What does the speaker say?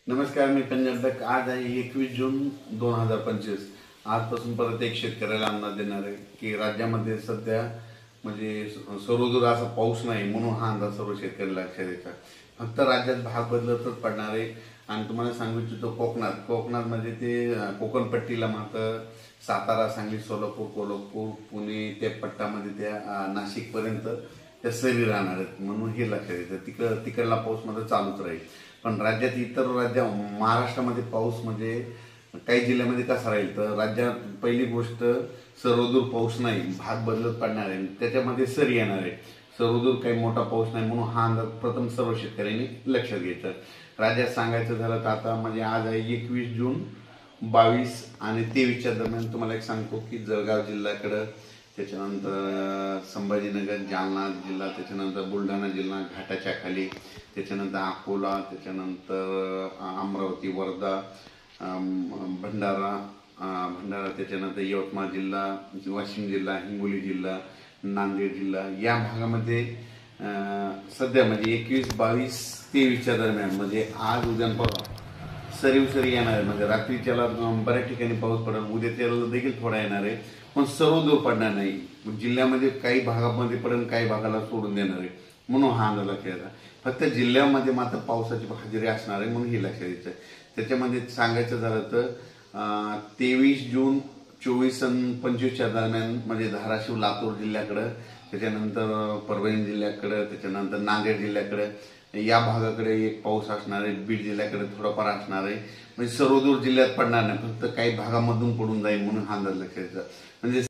नमस्कार, मी पंजाब. आज आहे 21 जून 2025. आजपासून परत एक शेतकऱ्याला अंदाज देणार आहे की राज्यामध्ये सध्या म्हणजे सर्वदूर असा पाऊस नाही, म्हणून हा अंदाज सर्व शेतकरी लक्षात द्यायचा. फक्त राज्यात भाग बदलतच पडणार आहे. आणि तुम्हाला सांगू इच्छितो कोकणात म्हणजे ते कोकण पट्टीला मात्र सातारा, सांगली, सोलापूर, कोल्हापूर, पुणे त्या पट्टामध्ये त्या नाशिकपर्यंत त्या सरी राहणार आहेत, म्हणून हे लक्षात येतं. तिकडला पाऊस मध्ये चालूच राहील. पण राज्यात इतर महाराष्ट्रामध्ये पाऊस म्हणजे काही जिल्ह्यामध्ये कसा राहील तर राज्यात पहिली गोष्ट सर्वदूर पाऊस नाही, भाग बदलत पडणार आहे, त्याच्यामध्ये सर येणार आहे. सर्वदूर काही मोठा पाऊस नाही, म्हणून हा अंदाज प्रथम सर्व शेतकऱ्यांनी लक्षात घ्यायचा. राज्यात सांगायचं झालं तर आता म्हणजे आज आहे 21 जून 22 आणि 23च्या दरम्यान तुम्हाला एक सांगतो की जळगाव जिल्ह्याकडं, त्याच्यानंतर संभाजीनगर, जालना जिल्हा, त्याच्यानंतर बुलढाणा जिल्हा घाटाच्या खाली, त्याच्यानंतर अकोला, त्याच्यानंतर अमरावती, वर्धा, भंडारा, त्याच्यानंतर यवतमाळ जिल्हा, वाशिम जिल्हा, हिंगोली जिल्हा, नांदेड जिल्हा या भागामध्ये सध्या म्हणजे 21, 22, 23च्या दरम्यान म्हणजे आज उद्या परवा सरी येणार आहे. म्हणजे रात्रीच्याला बऱ्याच ठिकाणी पाऊस पडेल, उद्या त्याला देखील थोडा येणार आहे, पण सर्वदूर पडणार नाही. जिल्ह्यामध्ये काही भागामध्ये पडेल, काही भागाला सोडून देणार आहे, म्हणून हा अंदाज लक्षात. फक्त जिल्ह्यामध्ये मात्र पावसाची हजेरी असणार आहे, म्हणून हे लक्षात द्यायचं. त्याच्यामध्ये सांगायचं झालं तर 23 जून 24 आणि 25च्या दरम्यान म्हणजे धाराशिव, लातूर जिल्ह्याकडं, त्याच्यानंतर परभणी जिल्ह्याकडं, त्याच्यानंतर नांदेड जिल्ह्याकडे या भागाकडे एक पाऊस असणार आहे. बीड जिल्ह्याकडे थोडाफार असणार आहे. म्हणजे सर्वदूर जिल्ह्यात पडणार नाही, फक्त काही भागामधून पडून जाईल, म्हणून हा अंदाज लक्षात द्यायचा. म्हणजे